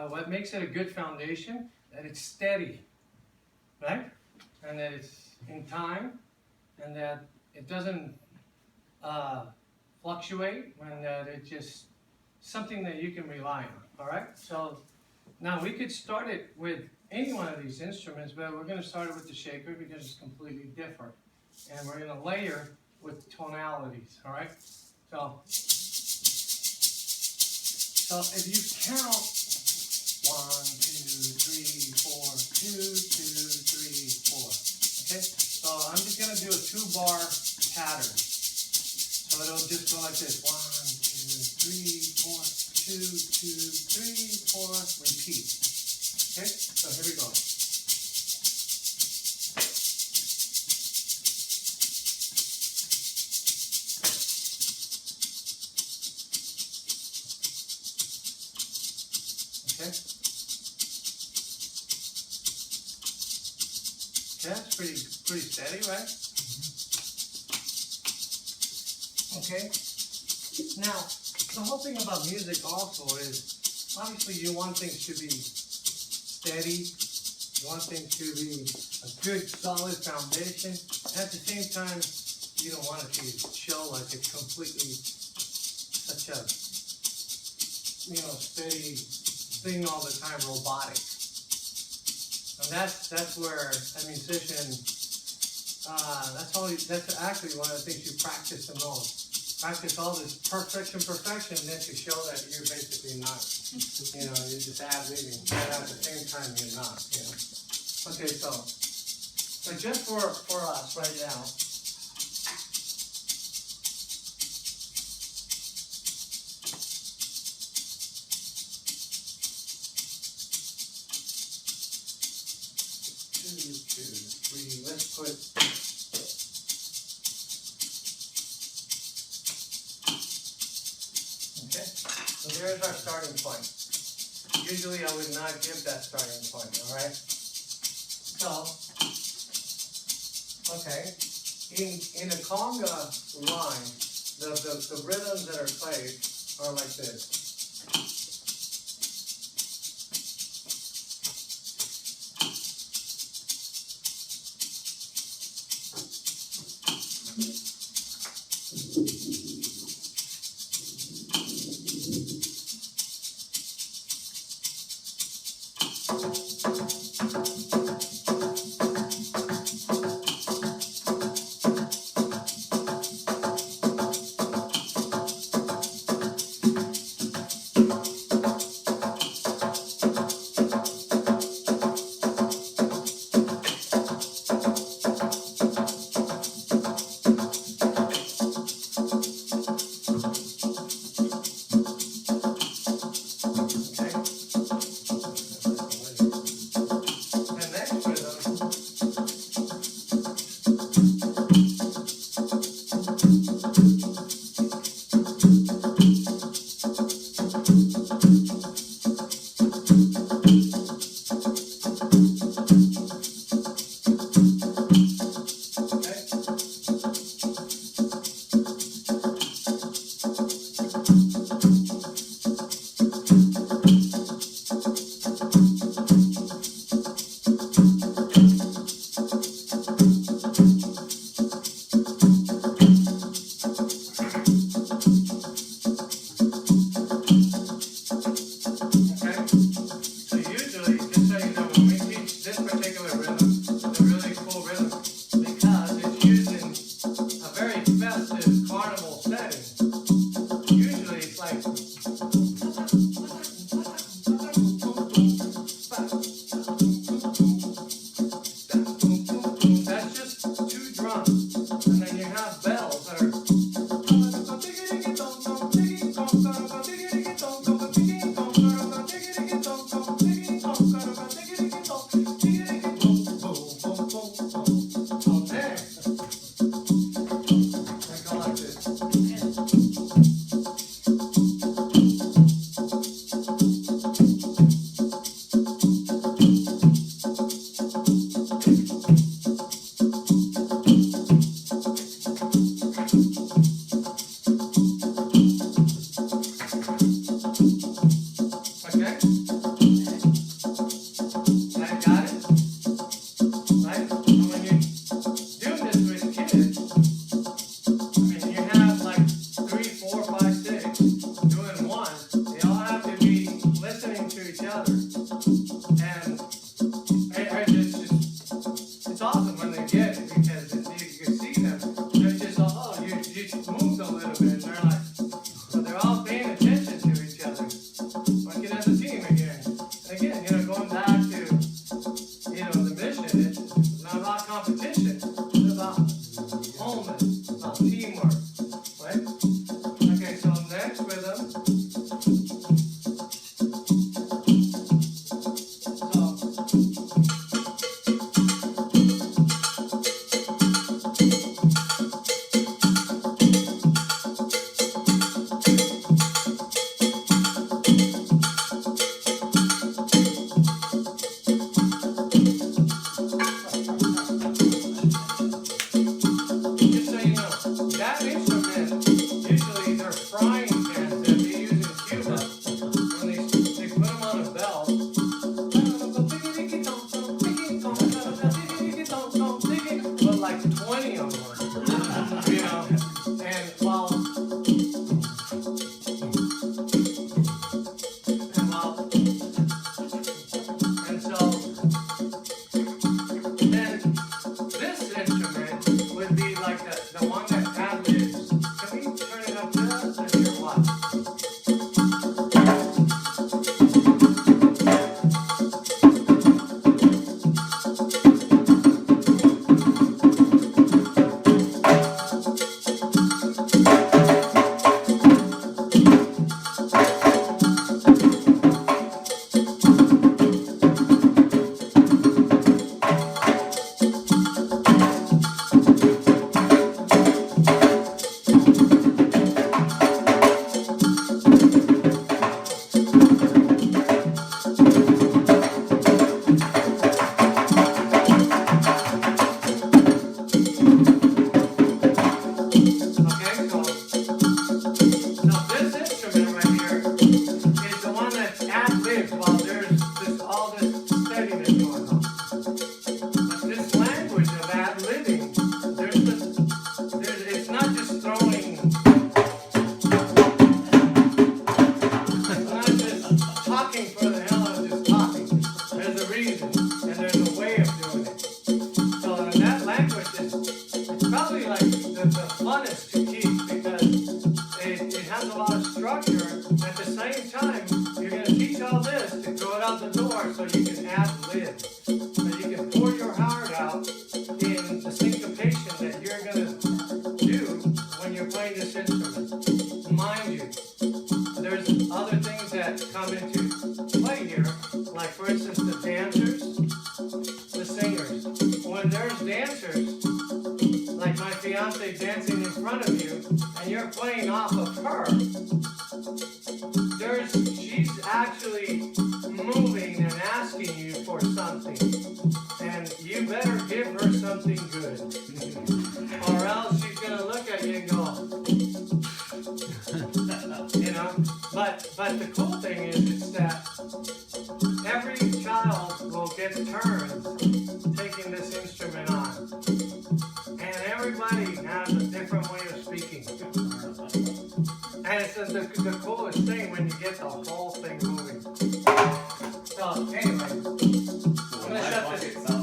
what makes it a good foundation, that it's steady, right? And that it's in time, and that it doesn't fluctuate, and that it's just something that you can rely on, all right? So now we could start it with any one of these instruments, but we're going to start it with the shaker because it's completely different. And we're going to layer with tonalities, all right? So if you count 1, 2, 3, 4, 2, 2, 3, 4. Okay? So I'm just going to do a 2-bar pattern. So it'll just go like this. 1, 2, 3, 4, 2, 2, 3, 4. Repeat. Okay? So here we go. Okay? Okay, that's pretty steady, right? Okay. Now, the whole thing about music also is, obviously you want things to be steady, you want things to be a good, solid foundation. At the same time, you don't want it to show like it's completely such a, steady thing all the time, robotic. And that's where a musician, that's actually one of the things you practice the most. Practice all this perfection, and then to show that you're basically not, you're just ad-libbing, but at the same time you're not, Okay, so just for us right now, let's put, okay, so there's our starting point. Usually I would not give that starting point, all right? So, okay, in a conga line, the rhythms that are played are like this. throw it out the door so you can ad lib. So you can pour your heart out in the syncopation that you're going to do when you're playing this instrument. Mind you, there's other things that come into play here, like for instance the dancers, the singers. When there's dancers, like my fiance dancing in front of you, and you're playing off of her, she's actually moving and asking you for something, and you better give her something good, or else she's gonna look at you and go, you know. But the cool thing is that every child will get turns taking this instrument on, and everybody has a different way of speaking. And it's the coolest thing when you get the whole thing moving. So anyway.